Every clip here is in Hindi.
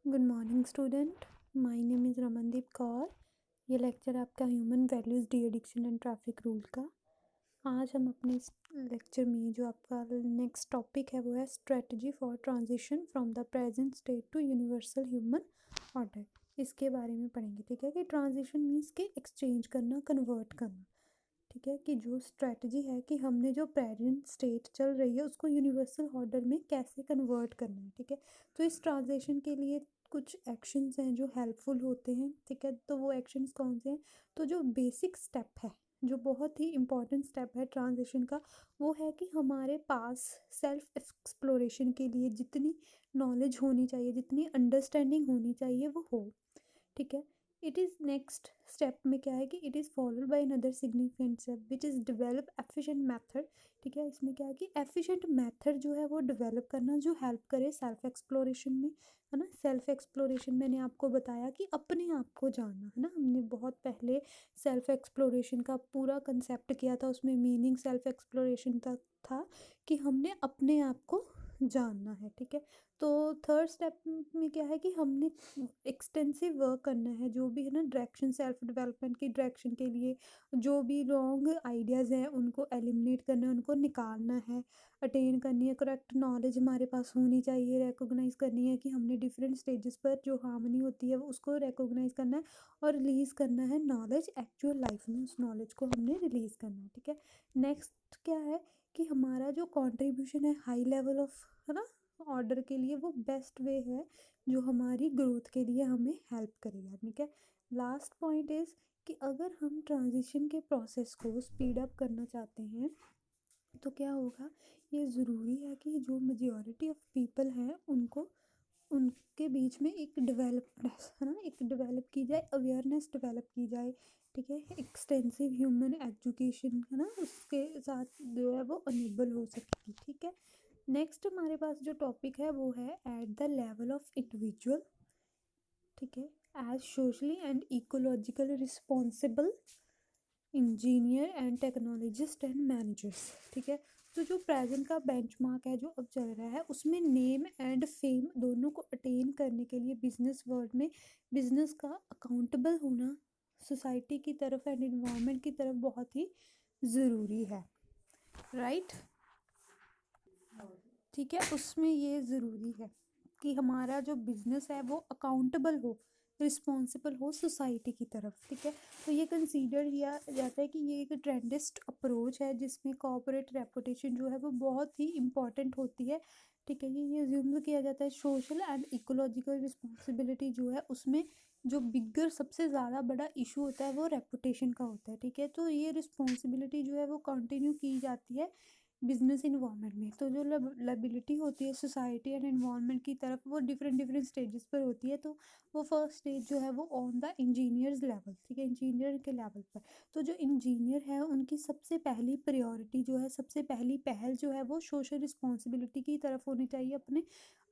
Good morning student, my name is Ramandeep Kaur. ये लेक्चर आपका human values de addiction and traffic rule का। आज हम अपने इस लेक्चर में जो आपका नेक्स्ट टॉपिक है वो है strategy for transition from the present state to universal human order. इसके बारे में पढ़ेंगे। ठीक है कि ट्रांजिशन मीन्स कि एक्सचेंज करना, कन्वर्ट करना। ठीक है कि जो स्ट्रेटजी है कि हमने जो प्रेजेंट स्टेट चल रही है उसको यूनिवर्सल ऑर्डर में कैसे कन्वर्ट करना है। ठीक है, तो इस ट्रांजिशन के लिए कुछ एक्शंस हैं जो हेल्पफुल होते हैं। ठीक है, तो वो एक्शंस कौन से हैं? तो जो बेसिक स्टेप है, जो बहुत ही इम्पॉर्टेंट स्टेप है ट्रांजिशन का, वो है कि हमारे पास सेल्फ एक्सप्लोरेशन के लिए जितनी नॉलेज होनी चाहिए, जितनी अंडरस्टैंडिंग होनी चाहिए वो हो। ठीक है, इट इज़ नेक्स्ट स्टेप में क्या है कि it is followed by another significant step which is develop efficient method. ठीक है, इसमें क्या है कि एफिशिएंट मेथड जो है वो डेवलप करना जो हेल्प करे सेल्फ एक्सप्लोरेशन में, है ना। सेल्फ एक्सप्लोरेशन मैंने आपको बताया कि अपने आप को जानना, है ना। हमने बहुत पहले सेल्फ एक्सप्लोरेशन का पूरा कंसेप्ट किया था, उसमें मीनिंग सेल्फ एक्सप्लोरेशन था कि हमने अपने आप को जानना है। ठीक है, तो थर्ड स्टेप में क्या है कि हमने एक्सटेंसिव वर्क करना है, जो भी है ना डायरेक्शन, सेल्फ डेवलपमेंट की डायरेक्शन के लिए जो भी रॉन्ग आइडियाज़ हैं उनको एलिमिनेट करना है, उनको निकालना है, अटेन करनी है। करेक्ट नॉलेज हमारे पास होनी चाहिए, रिकॉग्नाइज करनी है कि हमने डिफरेंट स्टेजेस पर जो हार्मनी होती है वो उसको रिकॉग्नाइज करना है और रिलीज़ करना है नॉलेज एक्चुअल लाइफ में, उस नॉलेज को हमने रिलीज़ करना है। ठीक है, नेक्स्ट क्या है कि हमारा जो कंट्रीब्यूशन है हाई लेवल ऑफ, है ना, ऑर्डर के लिए, वो बेस्ट वे है जो हमारी ग्रोथ के लिए हमें हेल्प करेगा। ठीक है, लास्ट पॉइंट इज़ कि अगर हम ट्रांजिशन के प्रोसेस को स्पीड अप करना चाहते हैं तो क्या होगा, ये ज़रूरी है कि जो मेजॉरिटी ऑफ पीपल हैं उनको, उनके बीच में एक डेवलपनेस, है ना, एक डेवलप की जाए, अवेयरनेस डेवलप की जाए। ठीक है, एक्सटेंसिव ह्यूमन एजुकेशन, है ना, उसके साथ जो है वो अनेबल हो सकेगी। ठीक है, नेक्स्ट हमारे पास जो टॉपिक है वो है at the level of individual. ठीक है, as socially and ecological responsible engineer and technologist and managers. ठीक है, तो जो प्रेजेंट का बेंचमार्क है जो अब चल रहा है उसमें नेम एंड फेम दोनों को अटेन करने के लिए बिजनेस वर्ल्ड में बिजनेस का अकाउंटेबल होना सोसाइटी की तरफ एंड इन्वायरमेंट की तरफ बहुत ही ज़रूरी है। राइट, ठीक है, उसमें ये ज़रूरी है कि हमारा जो बिजनेस है वो अकाउंटेबल हो, रिस्पॉन्सिबल हो सोसाइटी की तरफ। ठीक है, तो ये कंसीडर किया जाता है कि ये एक ट्रेंडिस्ट अप्रोच है जिसमें कॉर्पोरेट रेपुटेशन जो है वो बहुत ही इम्पॉर्टेंट होती है। ठीक है, ये अज्यूम किया जाता है सोशल एंड इकोलॉजिकल रिस्पॉन्सिबिलिटी जो है उसमें जो बिगर सबसे ज़्यादा बड़ा इशू होता है वो रेपुटेशन का होता है। ठीक है, तो ये रिस्पॉन्सिबिलिटी जो है वो कंटिन्यू की जाती है बिजनेस इन्वायरमेंट में। तो जो लायबिलिटी होती है सोसाइटी एंड इन्वायरमेंट की तरफ वो डिफरेंट डिफरेंट स्टेजेस पर होती है। तो वो फर्स्ट स्टेज जो है वो ऑन द इंजीनियर्स लेवल, ठीक है, इंजीनियर के लेवल पर। तो जो इंजीनियर है उनकी सबसे पहली प्रायोरिटी जो है, सबसे पहली पहल जो है वो सोशल रिस्पॉन्सिबिलिटी की तरफ होनी चाहिए। अपने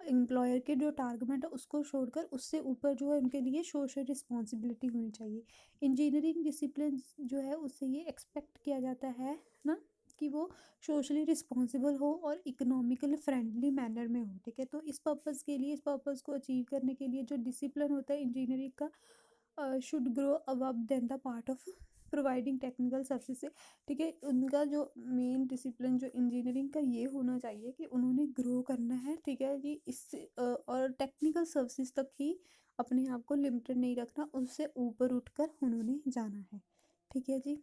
एम्प्लॉयर के जो टारगेट है उसको छोड़कर उससे ऊपर जो है उनके लिए सोशल रिस्पॉन्सिबिलिटी होनी चाहिए। इंजीनियरिंग डिसिप्लिन जो है उससे ये एक्सपेक्ट किया जाता है ना कि वो सोशली रिस्पॉन्सिबल हो और इकोनॉमिकली फ्रेंडली मैनर में हो। ठीक है, तो इस पर्पज़ के लिए, इस पर्पज़ को अचीव करने के लिए जो डिसिप्लिन होता है इंजीनियरिंग का should grow above than the part of providing technical service से। ठीक है, उनका जो मेन डिसिप्लिन जो इंजीनियरिंग का ये होना चाहिए कि उन्होंने ग्रो करना है। ठीक है कि इससे और टेक्निकल सर्विसेज तक ही अपने आप को लिमिटेड नहीं रखना, उससे ऊपर उठकर उन्होंने जाना है। ठीक है जी,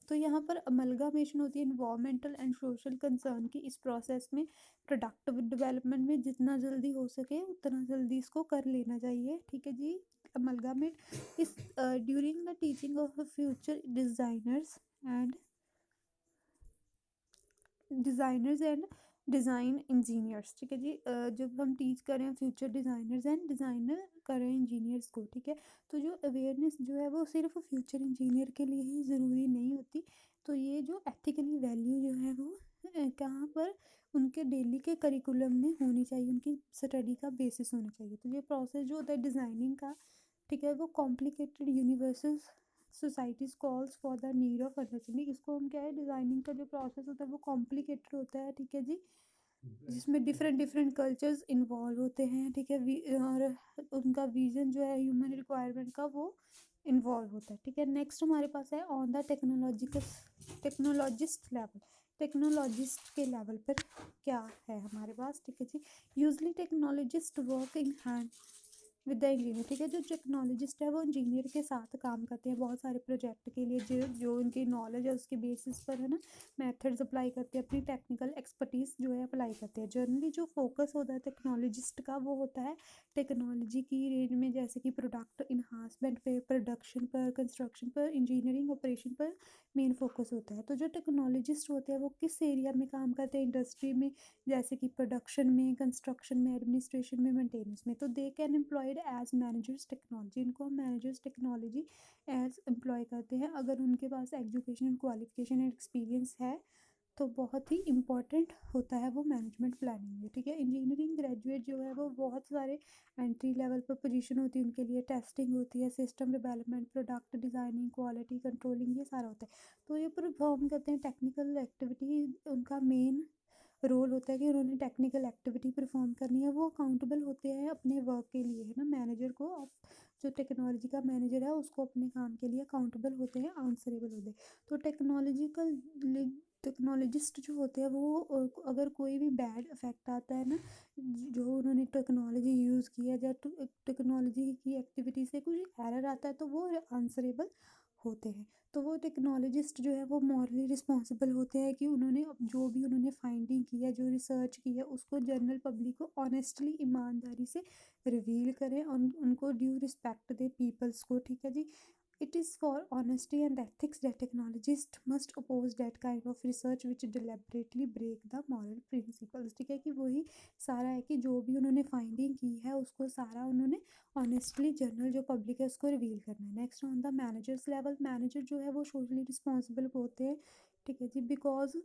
तो यहाँ पर अमलगामेशन होती है इन्वामेंटल एंड सोशल कंसर्न की इस प्रोसेस में। प्रोडक्टिव डेवलपमेंट में जितना जल्दी हो सके उतना जल्दी इसको कर लेना चाहिए। ठीक है जी, अमलगामेट इस during the teaching of future designers and design engineers. ठीक है जी, जब हम टीच करें फ्यूचर डिज़ाइनर्स एंड डिज़ाइनर करें इंजीनियर्स को। ठीक है, तो जो अवेयरनेस जो है वो सिर्फ फ्यूचर इंजीनियर के लिए ही ज़रूरी नहीं होती। तो ये जो एथिकली वैल्यू जो है वो कहाँ पर उनके डेली के करिकुलम में होनी चाहिए, उनकी स्टडी का बेसिस होना चाहिए। तो ये प्रोसेस जो होता है डिज़ाइनिंग का, ठीक है, वो complicated universal societies calls for the need of understanding. इसको हम क्या है, डिज़ाइनिंग का जो प्रोसेस होता है वो कॉम्प्लिकेटेड होता है। ठीक है जी, जिसमें डिफरेंट डिफरेंट कल्चर्स इन्वॉल्व होते हैं, ठीक है। और उनका विजन जो है ह्यूमन रिक्वायरमेंट का वो इन्वॉल्व होता है, ठीक है। नेक्स्ट हमारे पास है on the technologist level. Technologist के लेवल पर क्या है हमारे पास, ठीक है जी। Usually technologist work in hand with the engineer, ठीक है। जो टेक्नोलॉजिस्ट है वो इंजीनियर के साथ काम करते हैं बहुत सारे प्रोजेक्ट के लिए, जो जो उनकी नॉलेज है उसके बेसिस पर है ना मेथड्स अप्लाई करते हैं, अपनी टेक्निकल एक्सपर्टीज जो है अप्लाई करते हैं। जनरली जो फोकस होता है टेक्नोलॉजिस्ट का वो होता है टेक्नोलॉजी की रेंज में, जैसे कि प्रोडक्ट इन्हांसमेंट पे, प्रोडक्शन पर, कंस्ट्रक्शन पर, इंजीनियरिंग ऑपरेशन पर मेन फोकस होता है। तो जो टेक्नोलॉजिस्ट होते हैं वो किस एरिया में काम करते हैं, इंडस्ट्री में, जैसे कि प्रोडक्शन में, कंस्ट्रक्शन में, एडमिनिस्ट्रेशन में, मेंटेनेंस में। तो they can employed as managers technology, इनको हम मैनेजर्स टेक्नोलॉजी एज एम्प्लॉय करते हैं अगर उनके पास एजुकेशन, क्वालिफिकेशन एंड एक्सपीरियंस है। तो बहुत ही इम्पॉर्टेंट होता है वो मैनेजमेंट प्लानिंग में, ठीक है। इंजीनियरिंग ग्रेजुएट जो है वो बहुत सारे एंट्री लेवल पर पोजीशन होती है उनके लिए, टेस्टिंग होती है, system development, product designing, quality controlling, ये सारा होता है। तो ये परफॉर्म करते हैं टेक्निकल एक्टिविटी, उनका मेन रोल होता है कि उन्होंने टेक्निकल एक्टिविटी परफॉर्म करनी है। वो अकाउंटेबल होते हैं अपने वर्क के लिए, है ना। मैनेजर को जो टेक्नोलॉजी का मैनेजर है उसको अपने काम के लिए अकाउंटेबल होते हैं, आंसरेबल होते हैं। तो टेक्नोलॉजिस्ट जो होते हैं वो अगर कोई भी बैड इफेक्ट आता है ना, जो उन्होंने टेक्नोलॉजी यूज़ की है या टेक्नोलॉजी की एक्टिविटी से कुछ एरर आता है तो वो आंसरेबल होते हैं। तो वो टेक्नोलॉजिस्ट जो है वो मॉरली रिस्पॉन्सिबल होते हैं कि उन्होंने जो भी उन्होंने फाइंडिंग की है, जो रिसर्च की है, उसको जनरल पब्लिक को ऑनेस्टली, ईमानदारी से रिवील करें और उनको ड्यू रिस्पेक्ट दे पीपल्स को, ठीक है जी। It is for honesty and ethics that technologist must oppose that kind of research which deliberately break the moral principles, ठीक है। कि वही सारा है कि जो भी उन्होंने फाइंडिंग की है उसको सारा उन्होंने ऑनेस्टली जनरल जो पब्लिक है उसको रिवील करना है। Next on the managers level, manager जो है वो सोशली रिस्पॉन्सिबल होते हैं, ठीक है जी। Because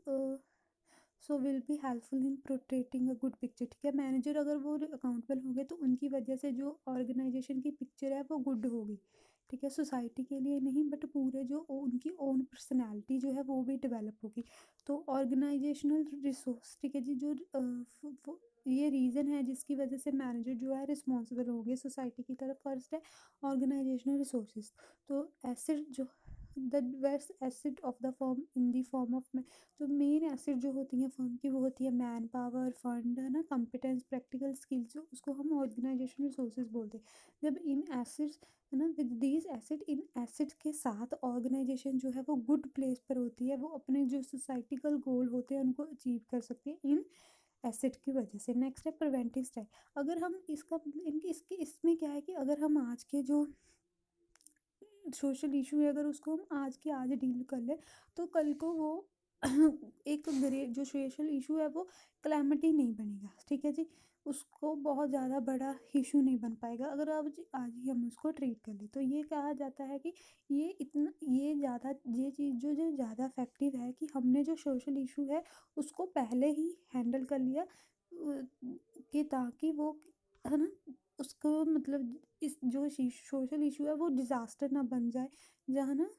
so will be helpful in protecting a good picture, ठीक है। मैनेजर अगर वो अकाउंटेबल होंगे तो उनकी वजह से जो ऑर्गेनाइजेशन की पिक्चर है वो गुड होगी, ठीक है। सोसाइटी के लिए नहीं बट पूरे जो उनकी ओन पर्सनैलिटी जो है वो भी डेवलप होगी। तो ऑर्गेनाइजेशनल रिसोर्स, ठीक है जी। जो ये रीज़न है जिसकी वजह से मैनेजर जो है रिस्पॉन्सिबल होंगे सोसाइटी की तरफ। फर्स्ट है ऑर्गेनाइजेशनल रिसोर्सेज। तो एसिड जो the best acid of the firm in the form of, जो मेन एसिड जो होती हैं फर्म की वो होती है मैन पावर, फंड, है ना, कंपिटेंस, प्रैक्टिकल स्किल्स, जो उसको हम ऑर्गेनाइजेशन रिसोर्सेज बोलते हैं। जब इन एसिड्स, है ना, with these acid, in acid के साथ ऑर्गेनाइजेशन जो है वो गुड प्लेस पर होती है, वो अपने जो सोसाइटिकल गोल होते हैं उनको अचीव कर सकती है इन एसिड की वजह से। नेक्स्ट है प्रिवेंटिव स्टेप। अगर हम इसका इनकी इसके इसमें क्या है कि अगर हम आज के जो सोशल इशू है अगर उसको हम आज के आज डील कर लें तो कल को वो एक ग्रेट जो सोशल इशू है वो क्लैमिटी नहीं बनेगा, ठीक है जी। उसको बहुत ज़्यादा बड़ा इशू नहीं बन पाएगा अगर आज ही हम उसको ट्रीट कर लें। तो ये कहा जाता है कि ये ज़्यादा ये चीज़ जो ज़्यादा इफेक्टिव है कि हमने जो सोशल इशू है उसको पहले ही हैंडल कर लिया, कि ताकि वो, है ना, उसको मतलब इस जो सोशल इशू है वो डिज़ास्टर ना बन जाए, जहाँ ना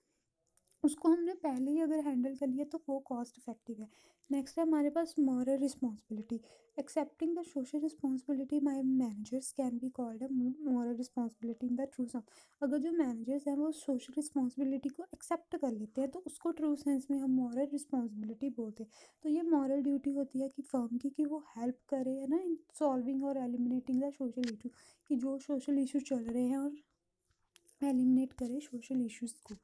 उसको हमने पहले ही अगर हैंडल कर लिया तो वो कॉस्ट इफेक्टिव है। नेक्स्ट है हमारे पास moral responsibility. Accepting the social responsibility my managers can be called a moral responsibility in the true sense. अगर जो मैनेजर्स हैं वो सोशल रिस्पॉन्सिबिलिटी को एक्सेप्ट कर लेते हैं तो उसको ट्रू सेंस में हम मॉरल रिस्पॉन्सिबिलिटी बोलते हैं। तो ये मॉरल ड्यूटी होती है कि फर्म की कि वो हेल्प करे, है ना, इन सॉल्विंग और एलिमिनेटिंग द सोशल इशू, कि जो सोशल इशू चल रहे हैं और एलिमिनेट करें सोशल इश्यूज को।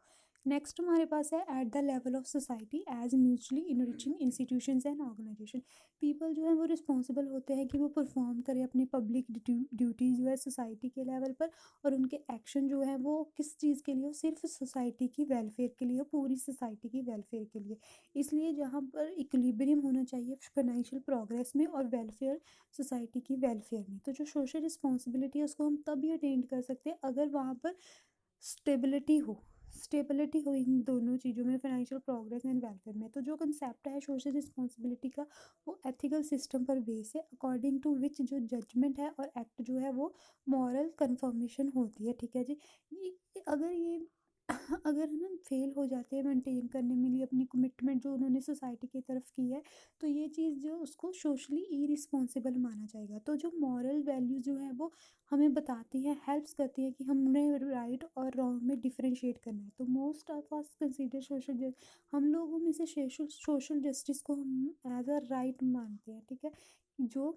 नेक्स्ट हमारे पास है at the level of society as mutually enriching institutions and organisation. People जो है वो रिस्पॉन्सिबल होते हैं कि वो परफॉर्म करें अपनी पब्लिक ड्यूटीज़ जो है सोसाइटी के लेवल पर, और उनके एक्शन जो है वो किस चीज़ के लिए हो, सिर्फ सोसाइटी की वेलफेयर के लिए हो, पूरी सोसाइटी की वेलफेयर के लिए। इसलिए जहाँ पर इक्विलिब्रियम होना चाहिए फाइनेंशियल प्रोग्रेस में और वेलफेयर, सोसाइटी की वेलफेयर में। तो जो सोशल रिस्पॉन्सिबिलिटी है उसको हम तभी अटेंड कर सकते हैं अगर वहाँ पर स्टेबिलिटी हो, स्टेबिलिटी हो इन दोनों चीज़ों में, फाइनेंशियल प्रोग्रेस एंड वेलफेयर में। तो जो कंसेप्ट है सोशल रिस्पॉन्सिबिलिटी का वो एथिकल सिस्टम पर बेस है अकॉर्डिंग टू विच जो जजमेंट है और एक्ट जो है वो मॉरल कन्फर्मेशन होती है, ठीक है जी। अगर ये अगर है ना फेल हो जाते हैं मेंटेन करने में लिए अपनी कमिटमेंट जो उन्होंने सोसाइटी की तरफ की है, तो ये चीज़ जो उसको सोशली इरिस्पॉन्सिबल माना जाएगा। तो जो मॉरल वैल्यू जो है वो हमें बताती है, हेल्प्स करती है कि हमने राइट और रॉन्ग में डिफरेंशिएट करना है। तो most of us consider social, हम लोगों में से सोशल सोशल जस्टिस को हम एज अ राइट मानते हैं, ठीक है। जो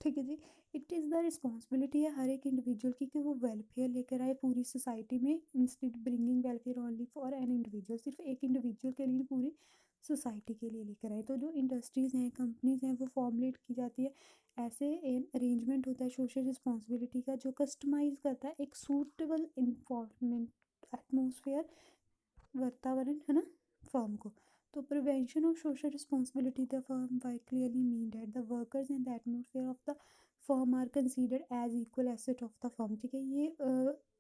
ठीक है जी, इट इज़ द रिस्पॉन्सिबिलिटी है हर एक इंडिविजुअल की कि वो वेलफेयर लेकर आए पूरी सोसाइटी में, instead bringing welfare only for an individual, सिर्फ एक इंडिविजुअल के लिए पूरी सोसाइटी के लिए लेकर आए। तो जो इंडस्ट्रीज़ हैं, कंपनीज हैं, वो फॉर्मुलेट की जाती है, ऐसे अरेंजमेंट होता है सोशल रिस्पॉन्सिबिलिटी का जो कस्टमाइज करता है एक सूटेबल इन्वायरमेंट, एटमोसफेयर, वातावरण है ना, फर्म को। तो prevention of social responsibility the firm by clearly mean that the workers and the atmosphere of the firm are considered as equal asset of the firm, ठीक है। ये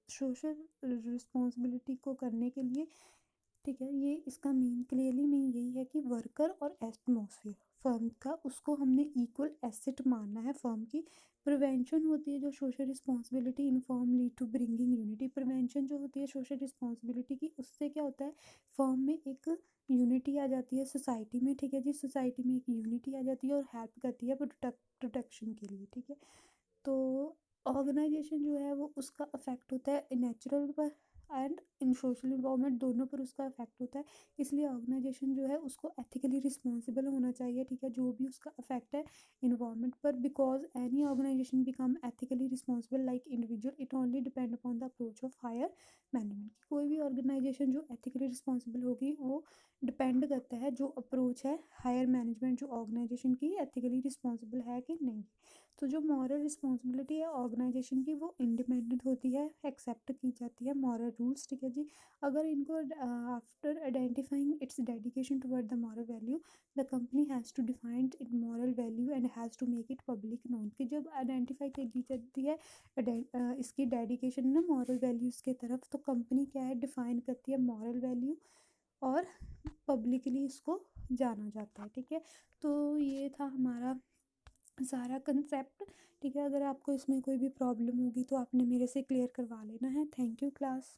सोशल रिस्पॉन्सिबिलिटी को करने के लिए, ठीक है, ये इसका मीन क्लियरली मीन यही है कि वर्कर और एटमॉस्फेयर फर्म का, उसको हमने इक्वल एसेट मानना है फर्म की। प्रिवेंशन होती है जो social responsibility in firm lead to bringing unity, prevention जो होती है सोशल रिस्पॉन्सिबिलिटी की, उससे क्या होता है फर्म में एक यूनिटी आ जाती है सोसाइटी में, ठीक है जी, सोसाइटी में एक यूनिटी आ जाती है और हेल्प करती है प्रोटेक्शन के लिए, ठीक है। तो ऑर्गेनाइजेशन जो है वो उसका अफेक्ट होता है नेचुरल पर एंड इन सोशल इन्वायरमेंट, दोनों पर उसका अफेक्ट होता है। इसलिए ऑर्गेनाइजेशन जो है उसको एथिकली रिस्पॉन्सिबल होना चाहिए, ठीक है, जो भी उसका अफेक्ट है इन्वायरमेंट पर। Because any organisation become ethically responsible like individual, it only depend upon the approach of higher management. कोई भी ऑर्गेनाइजेशन जो एथिकली रिस्पॉन्सिबल होगी वो डिपेंड करता है जो अप्रोच है हायर मैनेजमेंट जो ऑर्गेनाइजेशन की एथिकली रिस्पॉन्सिबल है कि नहीं। तो जो मॉरल रिस्पॉन्सिबिलिटी है ऑर्गेनाइजेशन की वो इंडिपेंडेंट होती है, एक्सेप्ट की जाती है मॉरल रूल्स, ठीक है जी। अगर इनको after identifying its dedication toward the moral value, the company has to defined it moral value and has to make it public known, कि जब आइडेंटिफाई कर दी जाती है इसकी डेडिकेशन ना मॉरल वैल्यूज़ की तरफ, तो कंपनी क्या है डिफाइन करती है मॉरल वैल्यू और पब्लिकली इसको जाना जाता है, ठीक है। तो ये था हमारा सारा कंसेप्ट, ठीक है। अगर आपको इसमें कोई भी प्रॉब्लम होगी तो आपने मेरे से क्लियर करवा लेना है। Thank you class.